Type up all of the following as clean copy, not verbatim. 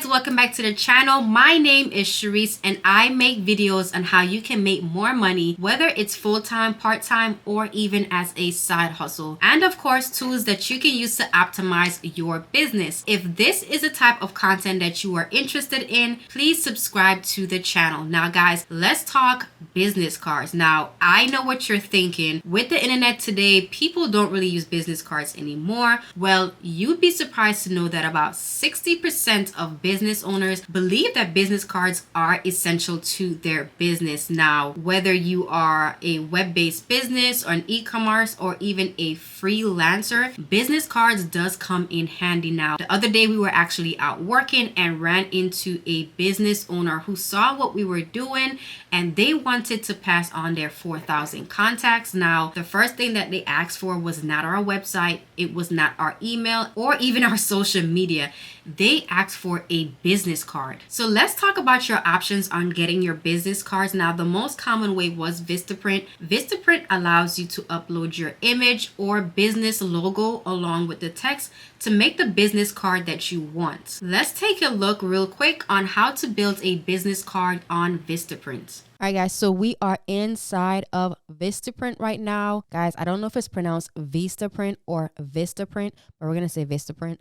guys, welcome back to the channel. My name is Sharice and I make videos on how you can make more money, whether it's full-time, part-time, or even as a side hustle. And of course, tools that you can use to optimize your business. If this is a type of content that you are interested in, please subscribe to the channel. Now guys, let's talk business cards. Now, I know what you're thinking. With the internet today, people don't really use business cards anymore. Well, you'd be surprised to know that about 60% of business owners believe that business cards are essential to their business. Now, whether you are a web-based business or an e-commerce or even a freelancer, business cards does come in handy now. The other day we were actually out working and ran into a business owner who saw what we were doing and they wanted to pass on their 4,000 contacts. Now, the first thing that they asked for was not our website, it was not our email or even our social media. They asked for a business card. So let's talk about your options on getting your business cards. Now, the most common way was Vistaprint. Vistaprint allows you to upload your image or business logo along with the text to make the business card that you want. Let's take a look real quick on how to build a business card on Vistaprint. All right, guys, so we are inside of Vistaprint right now. Guys, I don't know if it's pronounced Vistaprint or Vistaprint, but we're going to say Vistaprint.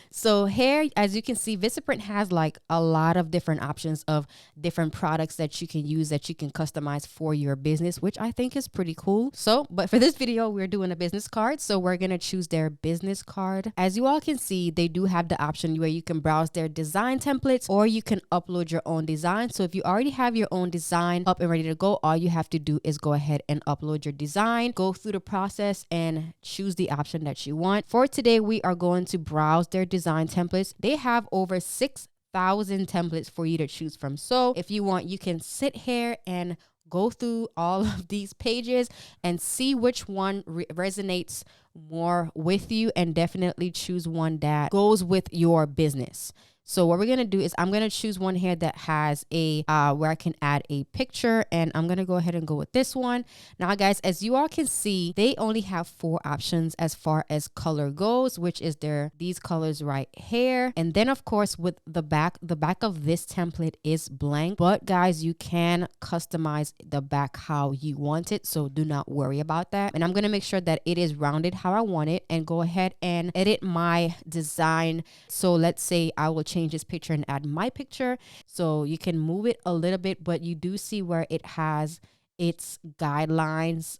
So here, as you can see, Vistaprint has like a lot of different options of different products that you can use, that you can customize for your business, which I think is pretty cool. So, but for this video, we're doing a business card. So we're going to choose their business card. As you all can see, they do have the option where you can browse their design templates or you can upload your own design. So if you already have your own design up and ready to go, all you have to do is go ahead and upload your design, go through the process and choose the option that you want. For today, we are going to browse their design templates. They have over 6,000 templates for you to choose from. So if you want, you can sit here and go through all of these pages and see which one resonates more with you and definitely choose one that goes with your business. So what we're going to do is I'm going to choose one here that has a where I can add a picture, and I'm going to go ahead and go with this one. Now guys, as you all can see, they only have 4 options as far as color goes, which is these colors right here. And then of course with the back of this template is blank, but guys, you can customize the back how you want it. So do not worry about that. And I'm going to make sure that it is rounded how I want it and go ahead and edit my design. So let's say I will change this picture and add my picture. So you can move it a little bit, but you do see where it has its guidelines.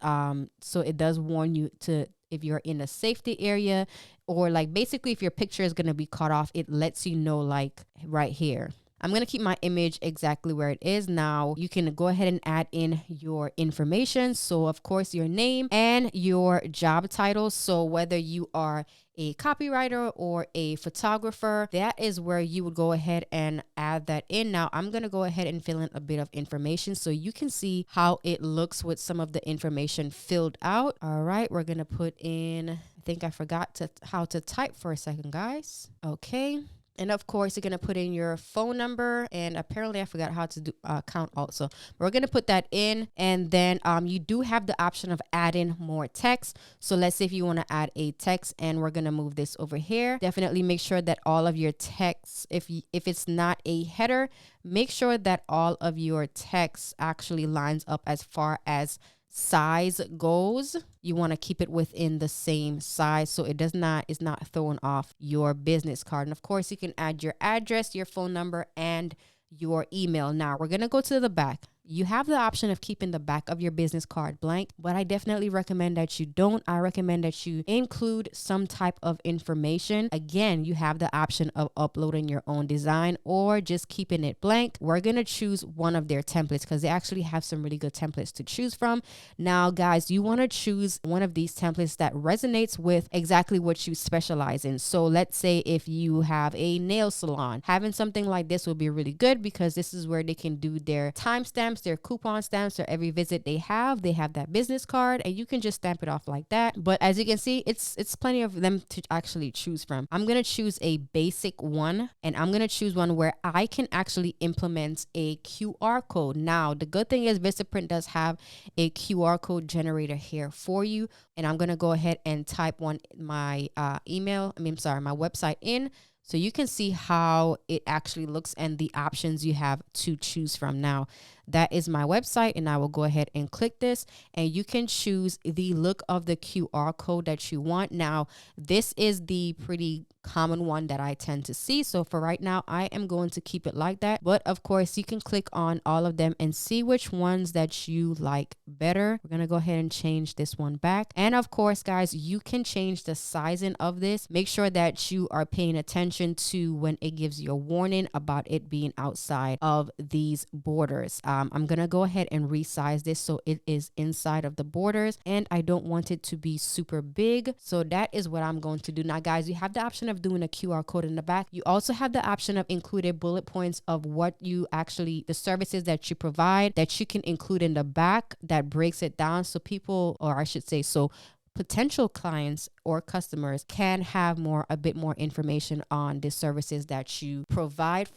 So it does warn you to, if you're in a safety area, or like basically if your picture is going to be cut off, it lets you know like right here. I'm going to keep my image exactly where it is. Now you can go ahead and add in your information. So of course your name and your job title. So whether you are a copywriter or a photographer, that is where you would go ahead and add that in. Now I'm going to go ahead and fill in a bit of information so you can see how it looks with some of the information filled out. All right, we're going to put in, I think I forgot how to type for a second, guys. Okay. And of course, you're going to put in your phone number, and apparently I forgot how to do count also. We're going to put that in, and then you do have the option of adding more text. So let's say if you want to add a text, and we're going to move this over here. Definitely make sure that all of your text, if it's not a header, make sure that all of your text actually lines up as far as size goes. You want to keep it within the same size so it's not throwing off your business card. And of course, you can add your address, your phone number, and your email. Now we're going to go to the back. You have the option of keeping the back of your business card blank, but I definitely recommend that you don't. I recommend that you include some type of information. Again, you have the option of uploading your own design or just keeping it blank. We're going to choose one of their templates because they actually have some really good templates to choose from. Now, guys, you want to choose one of these templates that resonates with exactly what you specialize in. So let's say if you have a nail salon, having something like this will be really good because this is where they can do their timestamps, their coupon stamps, or every visit they have that business card, and you can just stamp it off like that. But as you can see, it's plenty of them to actually choose from. I'm going to choose a basic one, and I'm going to choose one where I can actually implement a QR code. Now, the good thing is Vistaprint does have a QR code generator here for you, and I'm going to go ahead and type my website in. So you can see how it actually looks and the options you have to choose from. Now, that is my website, and I will go ahead and click this, and you can choose the look of the QR code that you want. Now, this is the pretty common one that I tend to see. So for right now, I am going to keep it like that. But of course, you can click on all of them and see which ones that you like better. We're going to go ahead and change this one back. And of course, guys, you can change the sizing of this. Make sure that you are paying attention to when it gives you a warning about it being outside of these borders. I'm going to go ahead and resize this so it is inside of the borders, and I don't want it to be super big. So that is what I'm going to do. Now, guys, you have the option of doing a QR code in the back. You also have the option of including bullet points of what you actually, the services that you provide, that you can include in the back that breaks it down. So people, or I should say, so potential clients or customers can have a bit more information on the services that you provide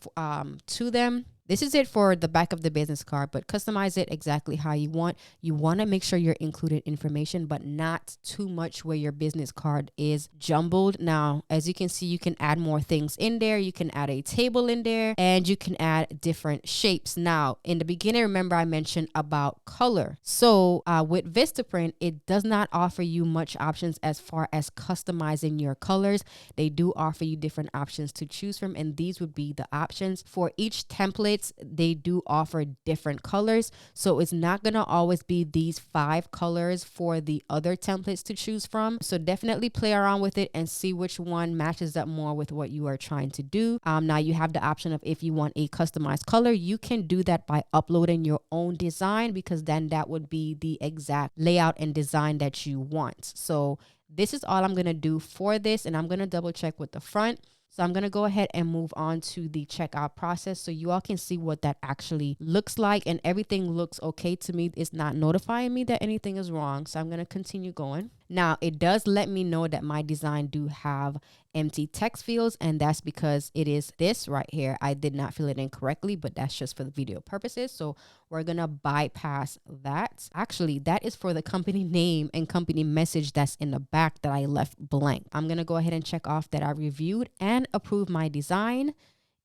to them. This is it for the back of the business card, but customize it exactly how you want. You want to make sure you're including information, but not too much where your business card is jumbled. Now, as you can see, you can add more things in there. You can add a table in there, and you can add different shapes. Now, in the beginning, remember I mentioned about color. So with Vistaprint, it does not offer you much options as far as customizing your colors. They do offer you different options to choose from, and these would be the options. For each template, they do offer different colors, so it's not gonna always be these 5 colors for the other templates to choose from. So definitely play around with it and see which one matches up more with what you are trying to do. Now you have the option of, if you want a customized color, you can do that by uploading your own design, because then that would be the exact layout and design that you want. So this is all I'm gonna do for this, and I'm gonna double check with the front. So I'm going to go ahead and move on to the checkout process so you all can see what that actually looks like, and everything looks okay to me. It's not notifying me that anything is wrong. So I'm going to continue going. Now, it does let me know that my design do have empty text fields, and that's because it is this right here. I did not fill it in correctly, but that's just for the video purposes. So we're going to bypass that. Actually, that is for the company name and company message that's in the back that I left blank. I'm going to go ahead and check off that I reviewed and approved my design,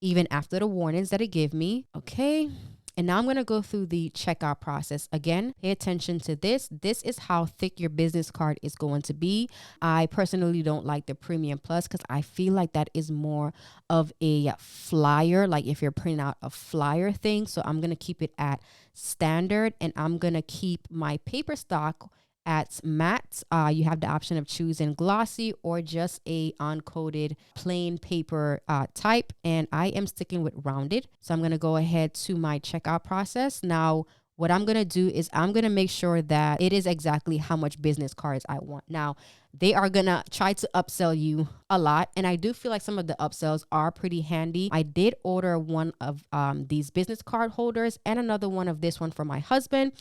even after the warnings that it gave me. Okay. And now I'm going to go through the checkout process. Again, pay attention to this. This is how thick your business card is going to be. I personally don't like the Premium Plus because I feel like that is more of a flyer, like if you're printing out a flyer thing. So I'm going to keep it at standard, and I'm going to keep my paper stock at matte. You have the option of choosing glossy or just a uncoated plain paper type, and I am sticking with rounded. So I'm going to go ahead to my checkout process. Now, what I'm going to do is I'm going to make sure that it is exactly how much business cards I want. Now, they are going to try to upsell you a lot, and I do feel like some of the upsells are pretty handy. I did order one of these business card holders and another one of this one for my husband.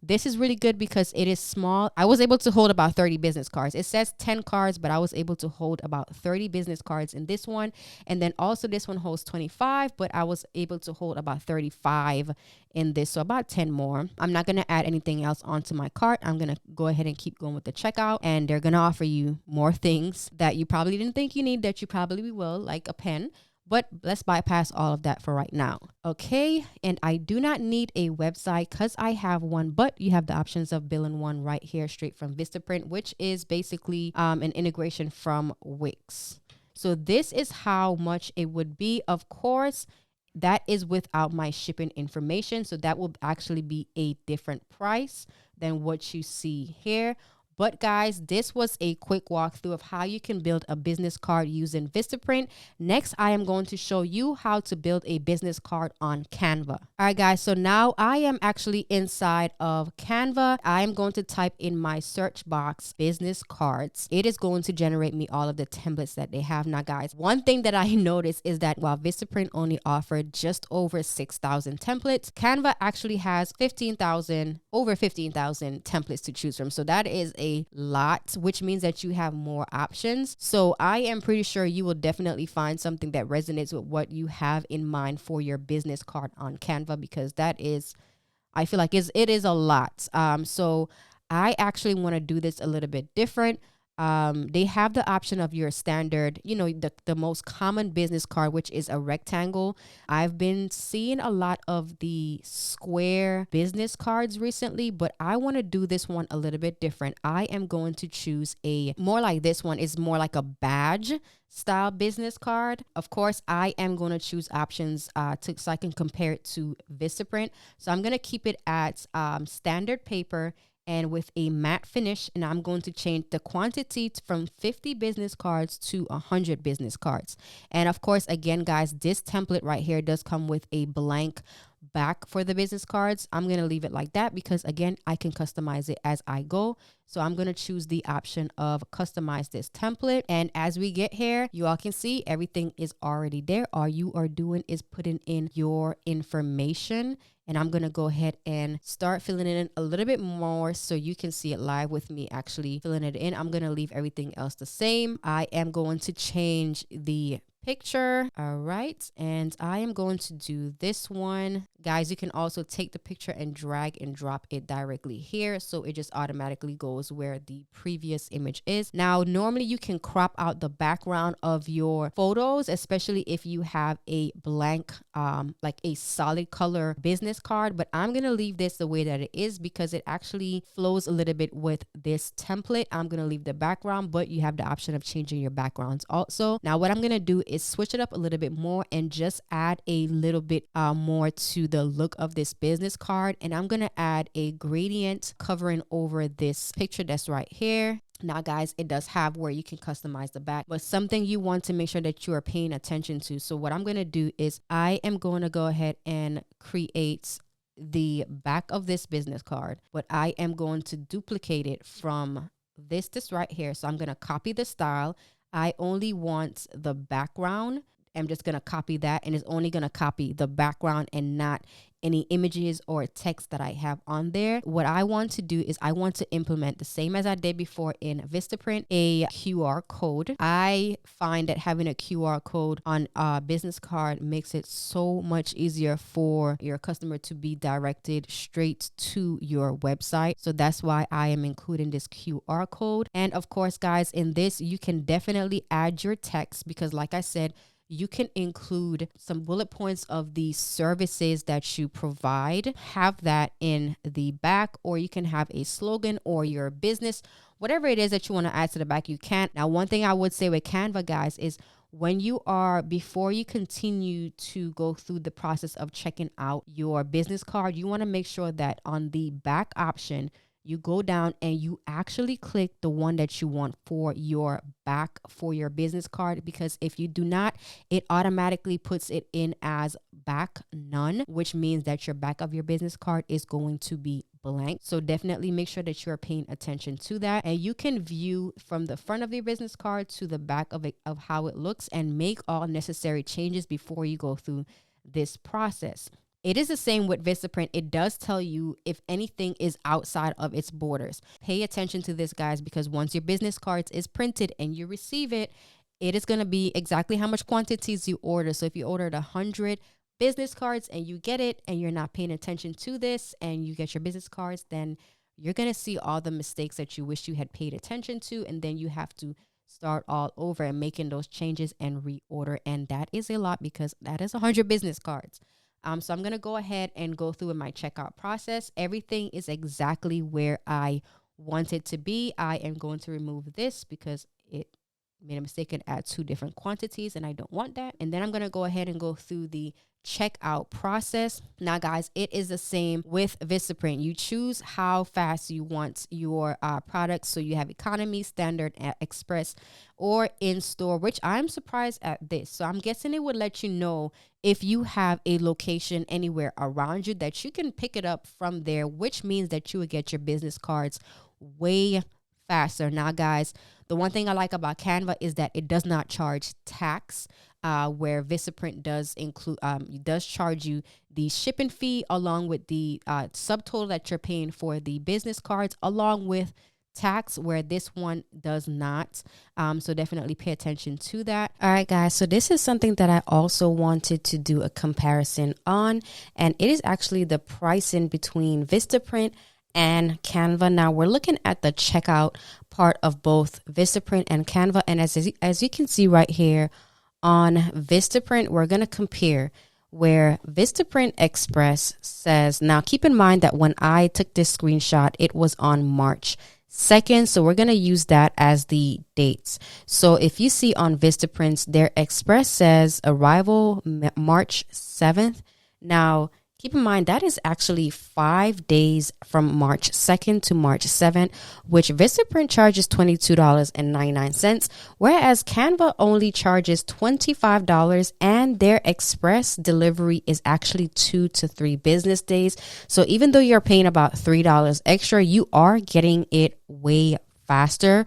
This is really good because it is small. I was able to hold about 30 business cards. It says 10 cards, but I was able to hold about 30 business cards in this one. And then also this one holds 25, but I was able to hold about 35 in this. So about 10 more. I'm not going to add anything else onto my cart. I'm going to go ahead and keep going with the checkout, and they're going to offer you more things that you probably didn't think you need, that you probably will, like a pen. But let's bypass all of that for right now. Okay, and I do not need a website because I have one, but you have the options of building one right here straight from Vistaprint, which is basically an integration from Wix. So this is how much it would be. Of course, that is without my shipping information. So that will actually be a different price than what you see here. But guys, this was a quick walkthrough of how you can build a business card using Vistaprint. Next, I am going to show you how to build a business card on Canva. All right, guys, so now I am actually inside of Canva. I am going to type in my search box, business cards. It is going to generate me all of the templates that they have. Now, guys, one thing that I noticed is that while Vistaprint only offered just over 6,000 templates, Canva actually has over 15,000 templates to choose from. So that is a lot, which means that you have more options. So I am pretty sure you will definitely find something that resonates with what you have in mind for your business card on Canva, because that is, I feel like it is a lot. So I actually want to do this a little bit different. they have the option of your standard, the most common business card, which is a rectangle. I've been seeing a lot of the square business cards recently, but I want to do this one a little bit different. I am going to choose a more like this one is more like a badge style business card. Of course, I am going to choose options so I can compare it to Vistaprint. So I'm going to keep it at standard paper and with a matte finish, and I'm going to change the quantity from 50 business cards to 100 business cards. And of course, again, guys, this template right here does come with a blank back for the business cards. I'm going to leave it like that because, again, I can customize it as I go. So I'm going to choose the option of customize this template. And as we get here, you all can see everything is already there. All you are doing is putting in your information. And I'm going to go ahead and start filling it in a little bit more so you can see it live with me actually filling it in. I'm going to leave everything else the same. I am going to change the picture. All right. And I am going to do this one. Guys, you can also take the picture and drag and drop it directly here. So it just automatically goes where the previous image is. Now, normally you can crop out the background of your photos, especially if you have a blank, like a solid color business card. But I'm going to leave this the way that it is because it actually flows a little bit with this template. I'm going to leave the background, but you have the option of changing your backgrounds also. Now, what I'm going to do is switch it up a little bit more and just add a little bit more to the look of this business card. And I'm going to add a gradient covering over this picture that's right here. Now, guys, it does have where you can customize the back, but something you want to make sure that you are paying attention to. So what I'm going to do is I am going to go ahead and create the back of this business card, but I am going to duplicate it from this right here. So I'm going to copy the style. I only want the background. I'm just going to copy that, and it's only going to copy the background and not any images or text that I have on there. What I want to do is I want to implement the same as I did before in Vistaprint, a QR code. I find that having a QR code on a business card makes it so much easier for your customer to be directed straight to your website. So that's why I am including this QR code. And of course, guys, in this, you can definitely add your text because like I said, you can include some bullet points of the services that you provide, have that in the back, or you can have a slogan or your business, whatever it is that you want to add to the back, you can. Now, one thing I would say with Canva, guys, is before you continue to go through the process of checking out your business card, you want to make sure that on the back option, you go down and you actually click the one that you want for your back for your business card, because if you do not, it automatically puts it in as back none, which means that your back of your business card is going to be blank. So definitely make sure that you're paying attention to that. And you can view from the front of your business card to the back of it, of how it looks, and make all necessary changes before you go through this process. It is the same with Vistaprint. It does tell you if anything is outside of its borders. Pay attention to this, guys, because once your business cards is printed and you receive it, it is going to be exactly how much quantities you order. So if you ordered 100 business cards and you get it and you're not paying attention to this and you get your business cards, then you're going to see all the mistakes that you wish you had paid attention to. And then you have to start all over and making those changes and reorder. And that is a lot because that is 100 business cards. So I'm going to go ahead and go through in my checkout process. Everything is exactly where I want it to be. I am going to remove this because it made a mistake and add 2 different quantities, and I don't want that. And then I'm going to go ahead and go through the checkout process. Now, guys, it is the same with Vistaprint. You choose how fast you want your products. So you have economy, standard, express, or in store, which I'm surprised at this. So I'm guessing it would let you know if you have a location anywhere around you that you can pick it up from there, which means that you would get your business cards way faster. Now, guys, the one thing I like about Canva is that it does not charge tax, where Vistaprint does include, does charge you the shipping fee along with the subtotal that you're paying for the business cards, along with tax, where this one does not. So definitely pay attention to that. All right, guys. So this is something that I also wanted to do a comparison on, and it is actually the pricing between Vistaprint and Canva. Now we're looking at the checkout part of both Vistaprint and Canva. And as you can see right here on Vistaprint, we're going to compare where Vistaprint Express says, now keep in mind that when I took this screenshot, it was on March 2nd. So we're going to use that as the dates. So if you see on Vistaprint, their Express says arrival March 7th. Now, keep in mind that is actually 5 days from March 2nd to March 7th, which Vistaprint charges $22.99, whereas Canva only charges $25 and their express delivery is actually 2 to 3 business days. So even though you're paying about $3 extra, you are getting it way faster.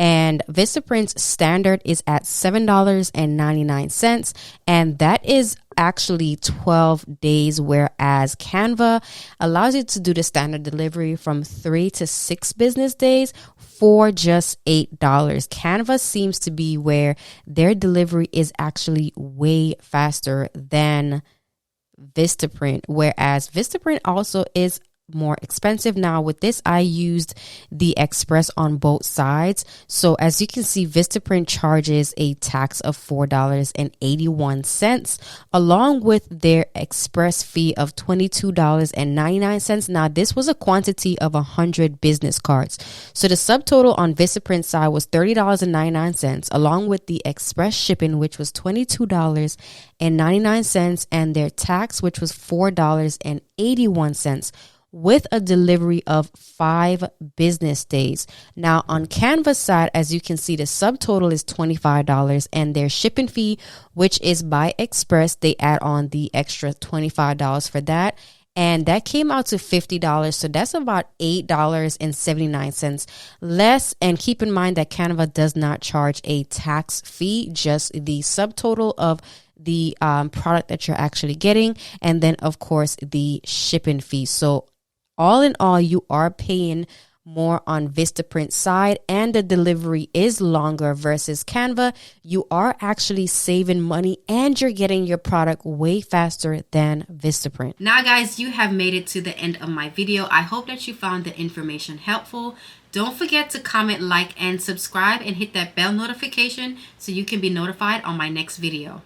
And Vistaprint's standard is at $7.99, and that is actually 12 days, whereas Canva allows you to do the standard delivery from 3 to 6 business days for just $8. Canva seems to be where their delivery is actually way faster than Vistaprint, whereas Vistaprint also is more expensive. Now with this, I used the express on both sides. So as you can see, Vistaprint charges a tax of $4.81 along with their express fee of $22.99. Now this was a quantity of 100 business cards. So the subtotal on Vistaprint side was $30.99 along with the express shipping, which was $22.99, and their tax, which was $4.81. with a delivery of 5 business days. Now on Canva's side, as you can see, the subtotal is $25 and their shipping fee, which is by express, they add on the extra $25 for that. And that came out to $50. So that's about $8.79 less. And keep in mind that Canva does not charge a tax fee, just the subtotal of the product that you're actually getting. And then, of course, the shipping fee. So all in all, you are paying more on Vistaprint side and the delivery is longer versus Canva. You are actually saving money and you're getting your product way faster than Vistaprint. Now guys, you have made it to the end of my video. I hope that you found the information helpful. Don't forget to comment, like, and subscribe and hit that bell notification so you can be notified on my next video.